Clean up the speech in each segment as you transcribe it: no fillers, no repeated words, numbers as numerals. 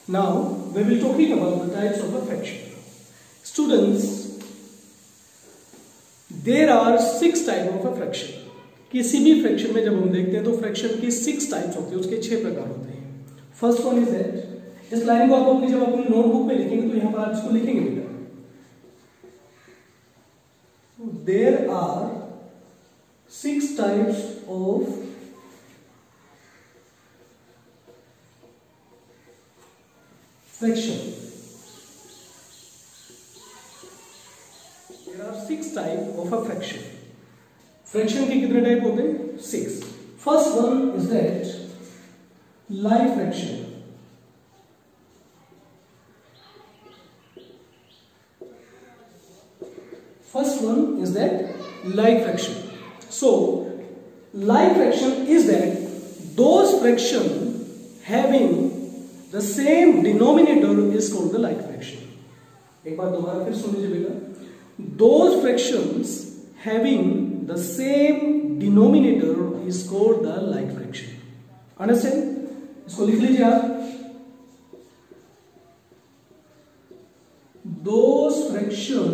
Now we will talking about the types of a fraction. Students, there are 6 type of a fraction. किसी भी fraction में जब हम देखते हैं तो फ्रैक्शन की 6 टाइप्स होती है, उसके 6 प्रकार होते हैं. फर्स्ट वन इज दैट, इस लाइन को आप अपनी जब अपनी नोटबुक में लिखेंगे तो यहां पर आप इसको लिखेंगे बेटा. There are 6 types of fraction. There are 6 type of a fraction. Fraction के कितने टाइप होते हैं? 6. First one is that like fraction. First one is that like fraction. So like fraction is that those fraction having the same denominator is called the like fraction. एक बार दोबारा फिर सुन लीजिए बेटा. Those fractions having the same denominator is called the like fraction. Understand? इसको लिख लीजिए आप. Those fraction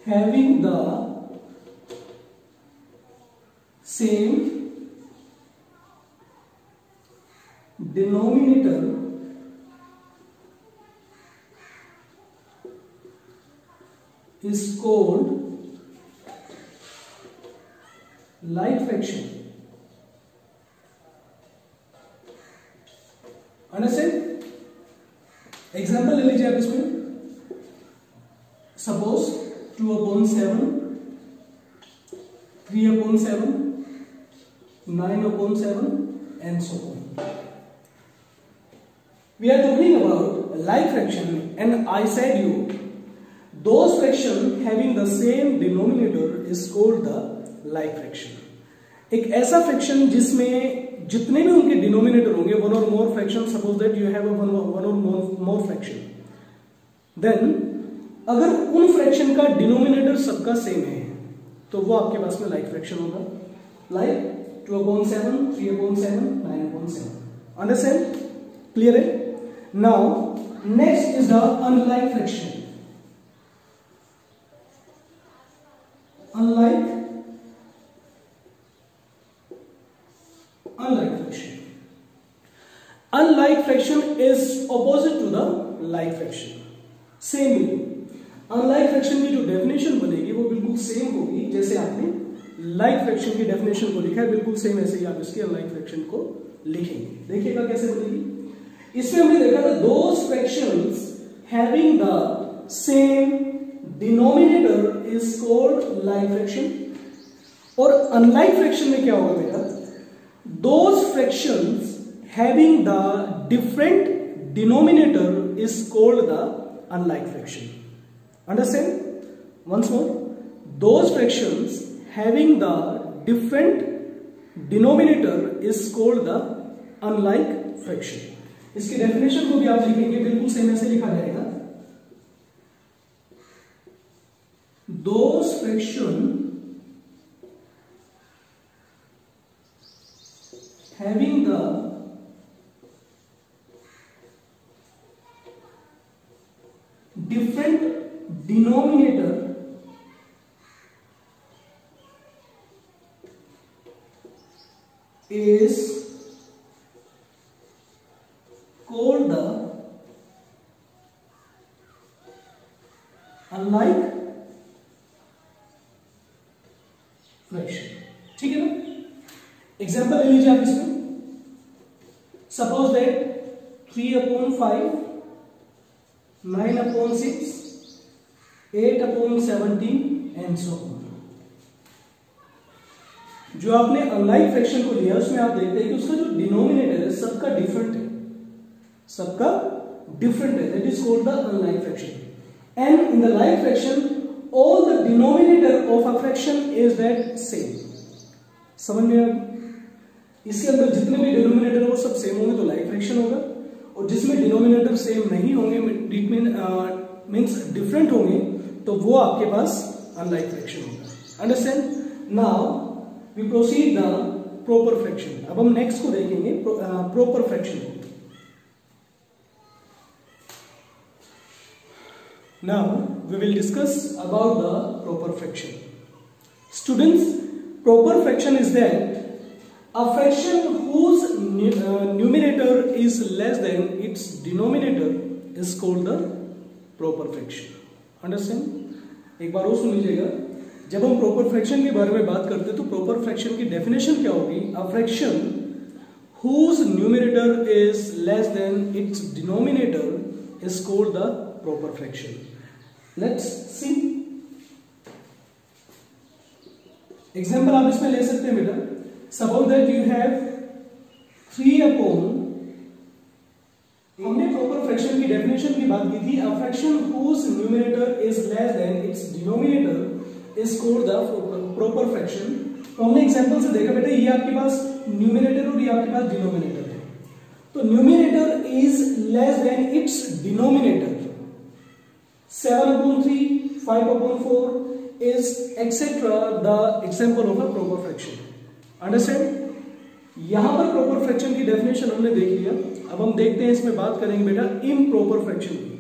having the same denominator is called like fraction. Understand? Example ले लीजिए आप इसमें. Suppose 2/7, 3/7, 9/7 and so on. We are talking about like fraction and I said you those fraction having the same denominator is called the like fraction. एक ऐसा fraction जिसमें जितने भी उनके डिनोमिनेटर होंगे, one or more fraction, suppose that you have one or more fraction, then अगर उन fraction का डिनोमिनेटर सबका सेम है तो वो आपके पास में लाइक फ्रैक्शन होगा. लाइक 2/7, 3/7, 9/7. अंडरस्टैंड? क्लियर है? Now next is the unlike fraction. Unlike fraction. Unlike fraction is opposite to the like fraction. Same he unlike fraction की जो डेफिनेशन बनेगी वो बिल्कुल सेम होगी जैसे आपने लाइक फ्रैक्शन की डेफिनेशन को लिखा है, बिल्कुल सेम ऐसे ही आप इसके अनलाइक फ्रैक्शन को लिखेंगे. देखिएगा कैसे बनेगी. इसमें हमने देखा था those fractions having the same denominator is called like fraction. और अनलाइक फ्रैक्शन में क्या होगा बेटा? Those fractions having the different denominator is called the unlike fraction. Understand? Once more, those fractions having the different denominator is called the unlike fraction. इसकी definition को भी आप लिखेंगे, बिल्कुल सेम ऐसे लिखा जाएगा. Those fraction having the different denominator is called the unlike fraction. ठीक है ना? एग्जाम्पल ले लीजिए आप इसमें. Suppose that 3/5, 9/6, 8/17 and so on. जो आपने अनलाइक फ्रैक्शन को लिया उसमें आप देखते हैं कि उसका जो डिनोमिनेटर है सबका डिफरेंट है, सबका डिफरेंट है. That is called the unlike fraction. And in the like fraction all the denominator of a fraction is that same. समझ में आ? इसके अंदर जितने भी डिनोमिनेटर है वो सब सेम होंगे तो लाइक फ्रैक्शन होगा, और जिसमें डिनोमिनेटर सेम नहीं होंगे, मींस डिफरेंट होंगे, तो वो आपके पास अनलाइक फ्रैक्शन होगा. Understand? Now we proceed the proper fraction. अब हम नेक्स्ट को देखेंगे प्रॉपर फ्रैक्शन को। Now we will discuss about the proper fraction. Students, proper fraction is that a fraction whose numerator is less than its denominator is called the proper fraction. Understand? एक बार और सुन लीजिएगा। जब हम proper fraction के बारे में बात करते हैं तो proper fraction की definition क्या होगी? A fraction whose numerator is less than its denominator is called the proper fraction. Let's see. Example आप इसमें ले सकते हैं बेटा। Suppose that you have 3 upon, हमने proper fraction की definition की बात की थी। A fraction whose numerator is less than its denominator is called the proper fraction. तो हमने example से देखा बेटा, ये आपके पास numerator और ये आपके पास denominator है। तो numerator is less than its denominator, 7/3, 5/4 is etc. the example of a proper fraction. Understand? यहां पर proper fraction की definition हमने देख लिया। अब हम देखते हैं, इसमें बात करेंगे बेटा improper fraction की।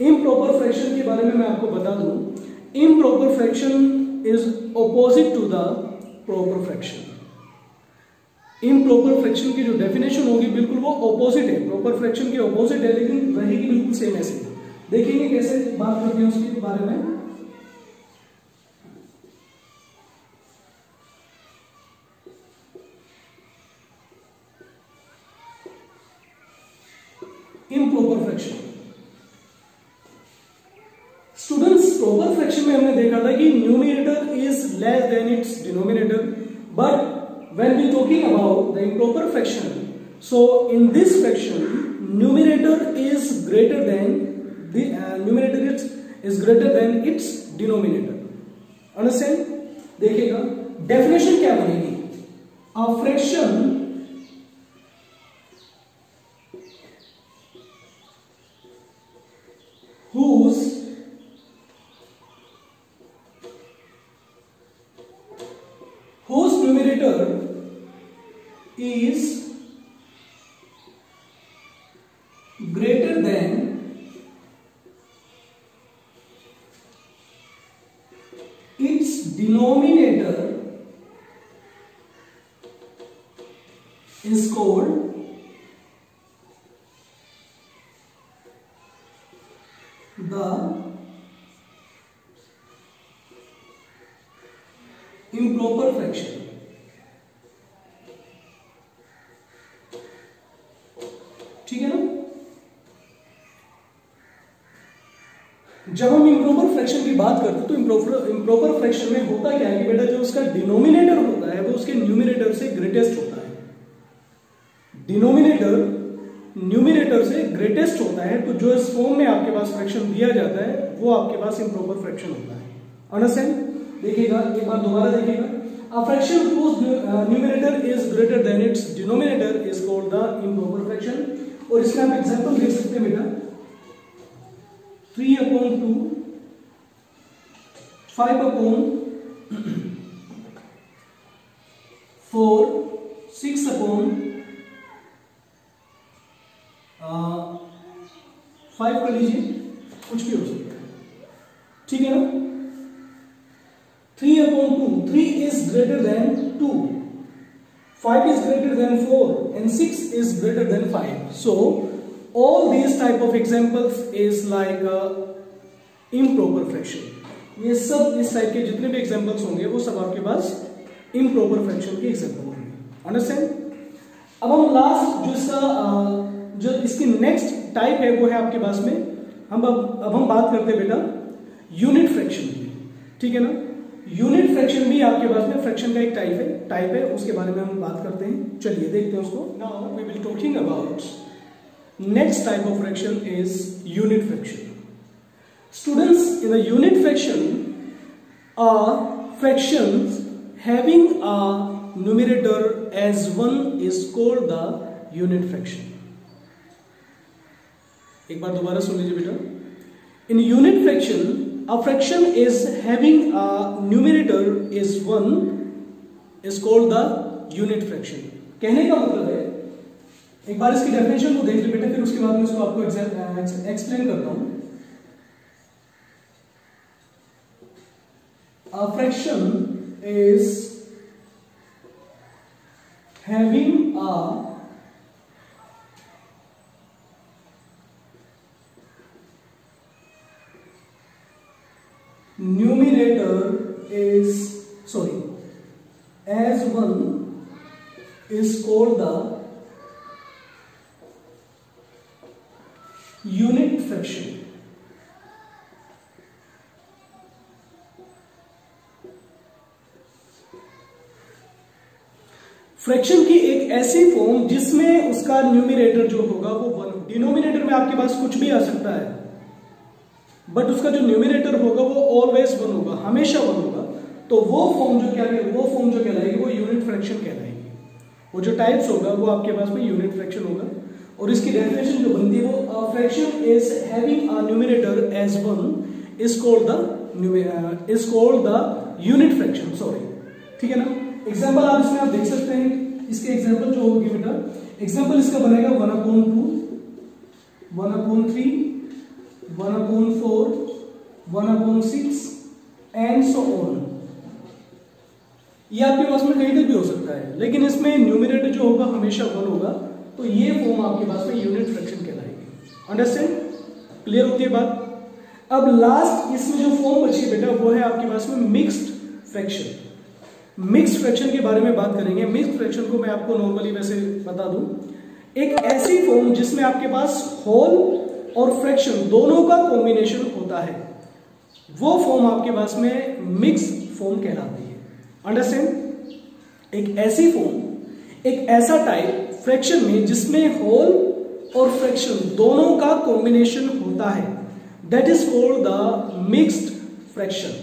improper fraction के बारे में मैं आपको बता दूं, improper fraction is opposite to the proper fraction. improper fraction की जो definition होगी बिल्कुल वो opposite है, proper fraction की opposite है, लेकिन रहेगी बिल्कुल सेम ऐसे। देखेंगे कैसे बात करते हैं उसके बारे में। Improper fraction. Students, proper fraction में हमने देखा था कि numerator is less than its denominator, but when we talking about the improper fraction, so in this fraction numerator is greater than the numerator is greater than its denominator. Understand? देखिएगा definition क्या बनेगी? A fraction whose numerator is greater than its denominator is called the improper fraction. ठीक है ना? जब हम improper fraction की बात करते हैं तो इम्प्रॉपर फ्रैक्शन में होता क्या है कि बेटा जो उसका डिनोमिनेटर होता है वो उसके न्यूमरेटर से ग्रेटेस्ट होता है। डिनोमिनेटर न्यूमरेटर से ग्रेटेस्ट होता है, तो जो इस फॉर्म में आपके पास फ्रैक्शन दिया जाता है वो आपके पास इम्प्रॉपर फ्रैक्शन होता है। अंडरस्टैंड? देखिएगा एक बार दोबारा देखिएगा। A fraction whose numerator is greater than its denominator is called the improper fraction। और इसका आप एग्जांपल देख सकते हैं बेटा, 3/2, 5/4, 6/5 कर लीजिए, कुछ भी हो सकता है, ठीक है ना। 3/2, 3 is greater than 2, 5 is greater than 4 and 6 is greater than 5. So all these type of examples is like improper fraction. ये सब इस टाइप के जितने भी एग्जांपल्स होंगे वो सब आपके पास इम्प्रॉपर फ्रैक्शन के एग्जांपल होंगे। अंडरस्टैंड? अब हम लास्ट जो इसका जो इसकी नेक्स्ट टाइप है वो है आपके पास में अब हम बात करते हैं बेटा यूनिट फ्रैक्शन की, ठीक है ना। यूनिट फ्रैक्शन भी आपके पास में फ्रैक्शन का एक टाइप है, उसके बारे में हम बात करते हैं। चलिए देखते हैं उसको। Now we will talking about next type of fraction is unit fraction. Students, in a unit fraction, fractions having a numerator as 1 is called the unit fraction. एक बार दोबारा सुन लीजिए बेटा। In unit fraction, a fraction is having a numerator is 1 is called the unit fraction. कहने का मतलब है, एक बार इसकी डेफिनेशन को देख ले बेटा, फिर उसके बाद में इसको आपको एक्सप्लेन करता हूं। A fraction is having a numerator is as one is called the unit fraction। Fraction की एक ऐसी फॉर्म जिसमें उसका न्यूमिनेटर जो होगा वो वन, डिनोमिनेटर में आपके पास कुछ भी आ सकता है, बट उसका जो न्यूमिनेटर होगा वो ऑलवेज वन होगा, हमेशा वन होगा। तो वो फॉर्म जो कहलाएगी वो यूनिट फ्रैक्शन कहलाएगी। वो जो टाइप्स होगा वो आपके पास में यूनिट फ्रैक्शन होगा। और इसकी डेफिनेशन जो बनती है वो fraction is having a numerator as one is called the unit fraction, sorry, ठीक है ना। एग्जाम्पल आप इसमें आप देख सकते हैं, इसके एग्जाम्पल जो होगी बेटा, एग्जाम्पल इसका बनेगा 1/2, 1/3, 1/4, 1/6 एंड सो ऑन। ये आपके पास में कहीं तक भी हो सकता है, लेकिन इसमें न्यूमिनेटर जो होगा हमेशा वन होगा। तो ये फॉर्म आपके पास में यूनिट फ्रैक्शन कहलाएगी। अंडरस्टैंड? क्लियर होती है बात? अब लास्ट इसमें जो फॉर्म बची बेटा वो है आपके पास में मिक्स्ड फ्रैक्शन। मिक्स्ड फ्रैक्शन के बारे में बात करेंगे। मिक्स्ड फ्रैक्शन को मैं आपको नॉर्मली वैसे बता दूं, एक ऐसी फॉर्म जिसमें आपके पास होल और फ्रैक्शन दोनों का कॉम्बिनेशन होता है, वो फॉर्म आपके पास में मिक्स्ड फॉर्म कहलाती है। अंडरस्टैंड? एक ऐसी फॉर्म, एक ऐसा टाइप फ्रैक्शन में जिसमें होल और फ्रैक्शन दोनों का कॉम्बिनेशन होता है, that is called the mixed fraction.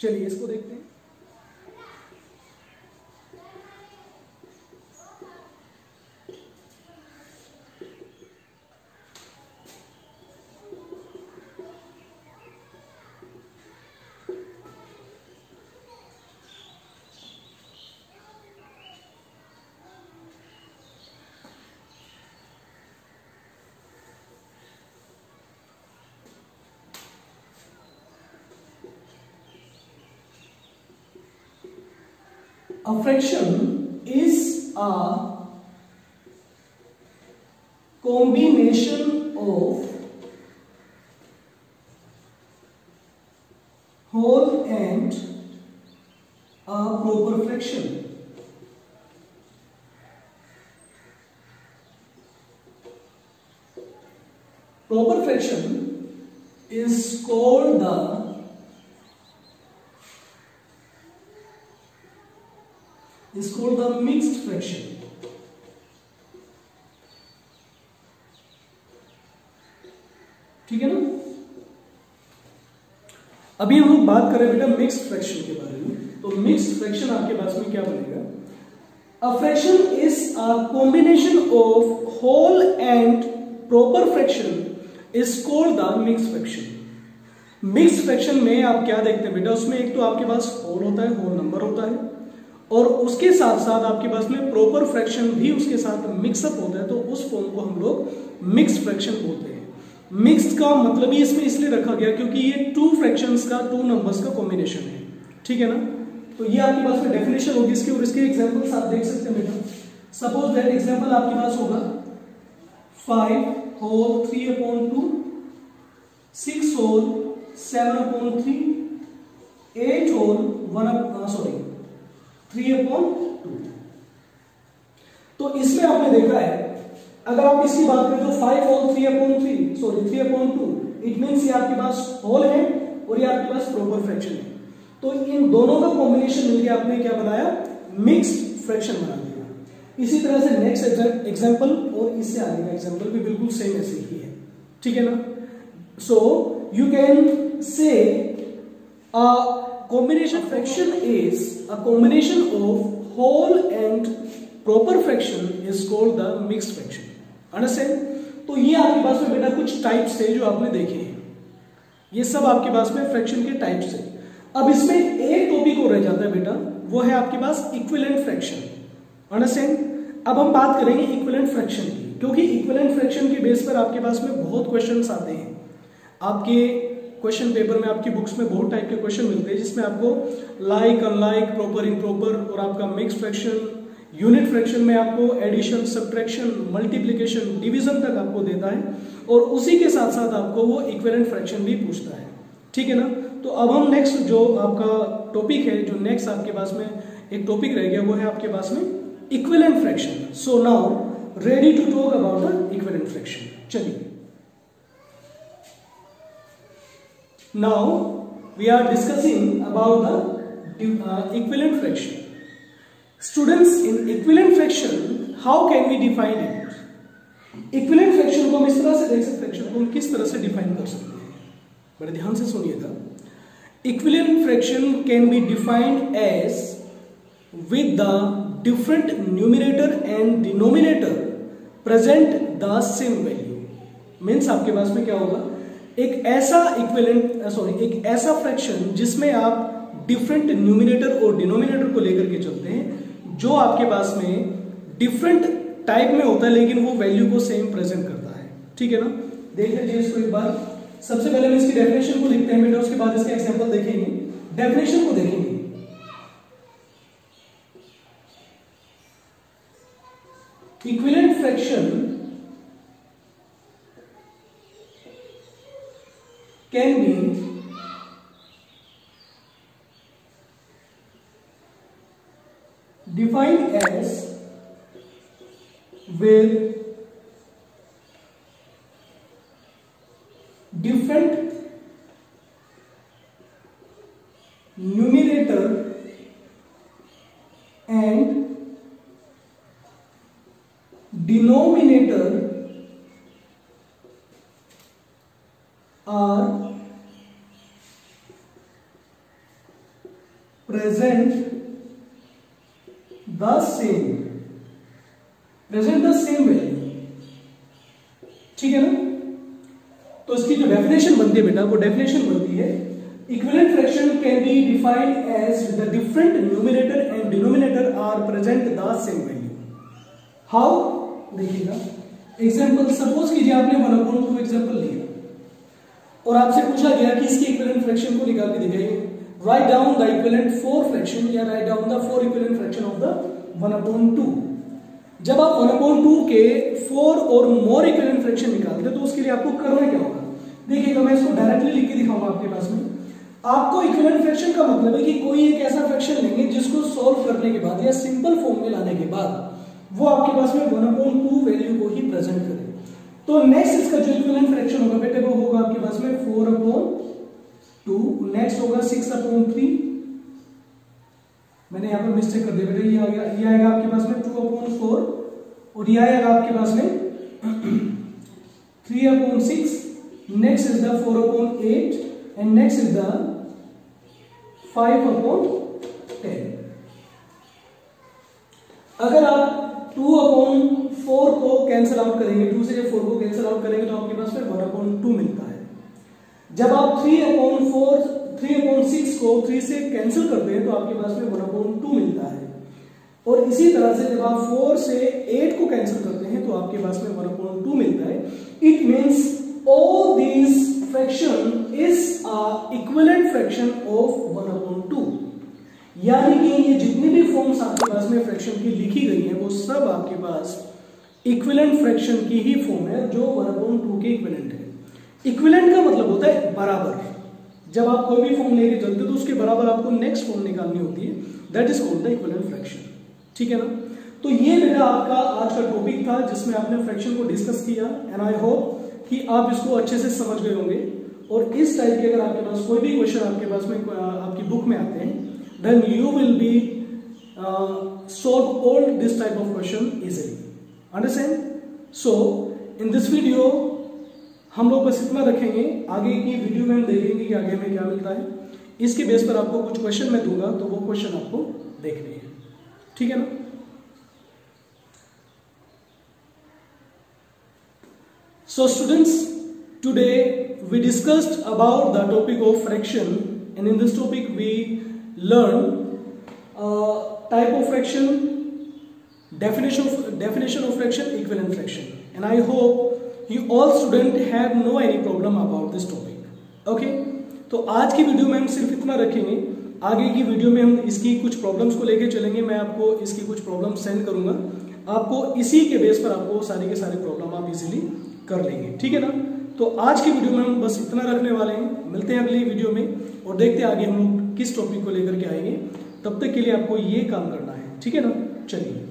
चलिए इसको देखते हैं। A fraction is a combination of whole and a proper fraction. Proper fraction is called the mixed fraction। ठीक है ना। अभी हम लोग बात करें बेटा मिक्स्ड फ्रैक्शन के बारे में। तो मिक्स्ड फ्रैक्शन आपके पास में क्या बनेगा? A fraction is a combination of whole and proper fraction is called the mixed fraction. Mixed fraction में आप क्या देखते हैं बेटा, उसमें एक तो आपके पास होल होता है, होल नंबर होता है, और उसके साथ साथ आपके पास में प्रॉपर फ्रैक्शन भी उसके साथ मिक्सअप होता है। तो उस फॉर्म को हम लोग मिक्स्ड फ्रैक्शन बोलते हैं। मिक्स्ड का मतलब ही इसमें इसलिए रखा गया क्योंकि ये टू फ्रैक्शंस का, टू नंबर्स का कॉम्बिनेशन है। ठीक है ना। तो ये आपके पास में डेफिनेशन होगी इसकी, और इसके एग्जांपल्स आप देख सकते हैं बेटा। सपोज दैट एग्जांपल आपके पास होगा 5 होल 3/2, 6 होल 7/3, 8 होल 3/2। तो इसमें आपने देखा है, अगर आप इसकी बात करें तो 5 होल 3/2, इट मींस ये आपके पास होल है और ये आपके पास प्रॉपर फ्रैक्शन है। तो इन दोनों का कॉम्बिनेशन मिलकर आपने क्या बनाया? मिक्स्ड फ्रैक्शन बना दिया। इसी तरह से नेक्स्ट एग्जांपल और इससे आगे का एग्जांपल भी बिल्कुल सेम ऐसे ही है। ठीक है ना। So you can say combination fraction is a combination of whole and proper fraction is called the mixed fraction। Understand? तो ये आपके पास में बेटा कुछ टाइप्स थे जो आपने देखे हैं, ये सब आपके पास में फ्रैक्शन के टाइप्स है। अब इसमें एक टॉपिक और रह जाता है बेटा, वो है आपके पास इक्विवेलेंट फ्रैक्शन। अंडरस्टैंड। अब हम बात करेंगे इक्विवेलेंट फ्रैक्शन की, क्योंकि इक्विवेलेंट फ्रैक्शन के बेस पर आपके पास में बहुत क्वेश्चंस आते हैं। आपके क्वेश्चन पेपर में, आपकी बुक्स में बहुत टाइप के क्वेश्चन मिलते हैं, जिसमें आपको लाइक, अनलाइक, प्रॉपर, इम्प्रॉपर और आपका मिक्स फ्रैक्शन, यूनिट फ्रैक्शन में आपको एडिशन, सब्ट्रैक्शन, मल्टीप्लिकेशन, डिवीजन तक आपको देता है, और उसी के साथ साथ आपको वो इक्विवेलेंट फ्रैक्शन भी पूछता है। ठीक है ना। तो अब हम नेक्स्ट जो आपका टॉपिक है, जो नेक्स्ट आपके पास में एक टॉपिक रह गया, वो है आपके पास में equivalent fraction. So now ready to talk about the equivalent fraction. चलिए, now we are discussing about the equivalent fraction. Students, in equivalent fraction how can we define it? Equivalent fraction को हम इस तरह से देख सकते हैं, फ्रैक्शन को हम किस तरह से डिफाइन कर सकते हैं, बड़े ध्यान से सुनिएगा। Equivalent fraction can be defined as with the different numerator and denominator present the same value. Means आपके पास में क्या होगा, एक ऐसा एक ऐसा फ्रैक्शन जिसमें आप डिफरेंट न्यूमिनेटर और डिनोमिनेटर को लेकर के चलते हैं, जो आपके पास में डिफरेंट टाइप में होता है लेकिन वो वैल्यू को सेम प्रेजेंट करता है। ठीक है ना। देख लीजिए इसको एक बार। सबसे पहले हम इसकी डेफिनेशन को लिखते हैं बेटा, उसके बाद इसके एग्जांपल देखेंगे। डेफिनेशन को देखेंगे। Equivalent fraction can be defined as with different numerator and denominator are present the same value। ठीक है ना। तो इसकी जो डेफिनेशन बनती है बेटा, वो डेफिनेशन बनती है equivalent fraction can be defined as the different numerator and denominator are present the same value. How, देखिएगा एग्जांपल। सपोज कीजिए आपने 1/2 एग्जांपल लिया और आपसे पूछा गया कि इसकी इक्विवेलेंट फ्रैक्शन को निकाल के दिखाइए। Right down the equivalent 4 fraction या right down the 4 equivalent fraction of the 1/2। जब आप 1/2 के 4 और मोर इक्विवेलेंट फ्रैक्शन निकालते हैं तो उसके लिए आपको करना क्या होगा, देखिएगा मैं इसको डायरेक्टली लिख के दिखाऊंगा आपके पास में। आपको इक्विवेलेंट फ्रैक्शन का मतलब है कि कोई एक ऐसा फ्रैक्शन लेंगे जिसको सॉल्व करने के बाद या सिंपल फॉर्म में लाने के बाद वो आपके पास में 1/2 वैल्यू को ही प्रेजेंट करे। तो नेक्स्ट इसका जो इक्विवेलेंट फ्रैक्शन होगा बेटे, वो होगा आपके पास में 4/2। नेक्स्ट होगा 6/3। मैंने यहां पर मिस्टेक कर दिया बेटा, ये आ गया, ये आएगा आपके पास में 2/4 और ये आएगा आपके पास में 3/6। Next is the 4/8 and next is the 5/10। अगर आप 2/4 को कैंसिल आउट करेंगे, 2 से जब 4 को कैंसिल आउट करेंगे तो आपके पास में 1/2 मिलता है। जब आप 3/6 को 3 से कैंसिल करते हैं तो आपके पास में 1/2 मिलता है। और इसी तरह से जब आप 4 से 8 को कैंसिल करते हैं तो आपके पास में 1/2 मिलता है। It means all these fraction is a equivalent fraction of 1/2। यानी कि ये जितनी भी फॉर्म्स आपके पास में फ्रैक्शन की लिखी गई है वो सब आपके पास इक्विवेलेंट फ्रैक्शन की ही फॉर्म है, जो 1/2 के इक्विवेलेंट है। इक्विवेलेंट का मतलब होता है बराबर। जब आप कोई भी फॉर्म लेके चलते हो तो उसके बराबर आपको नेक्स्ट फॉर्म निकालनी होती है, that is called the equivalent fraction. ठीक है ना। तो ये बेटा आपका आज का टॉपिक था जिसमें आपने फ्रैक्शन को डिस्कस किया, एंड आई होप कि आप इसको अच्छे से समझ गए होंगे। और इस टाइप के अगर आपके पास कोई भी क्वेश्चन आपके पास में आपकी बुक में आते हैं, then you will be solve all this type of question easily. Understand? So in this video हम लोग बस इतना रखेंगे। आगे की वीडियो में हम देखेंगे कि आगे में क्या मिलता है। इसके बेस पर आपको कुछ क्वेश्चन मैं दूंगा तो वो क्वेश्चन आपको देखने हैं। ठीक है ना। So students, today we discussed about the topic of fraction, and in this topic we learn type of fraction, definition of fraction, equivalent fraction, and I hope you all students have no any problem about this topic. Okay, तो आज की video में हम सिर्फ इतना रखेंगे। आगे की वीडियो में हम इसकी कुछ प्रॉब्लम्स को लेके चलेंगे। मैं आपको इसकी कुछ प्रॉब्लम सेंड करूंगा, आपको इसी के बेस पर आपको सारे के सारे प्रॉब्लम आप इजीली कर लेंगे, ठीक है ना। तो आज की वीडियो में हम बस इतना रखने वाले हैं। मिलते हैं अगली वीडियो में और देखते हैं आगे हम लोग किस टॉपिक को लेकर के आएंगे। तब तक के लिए आपको ये काम करना है, ठीक है ना। चलिए।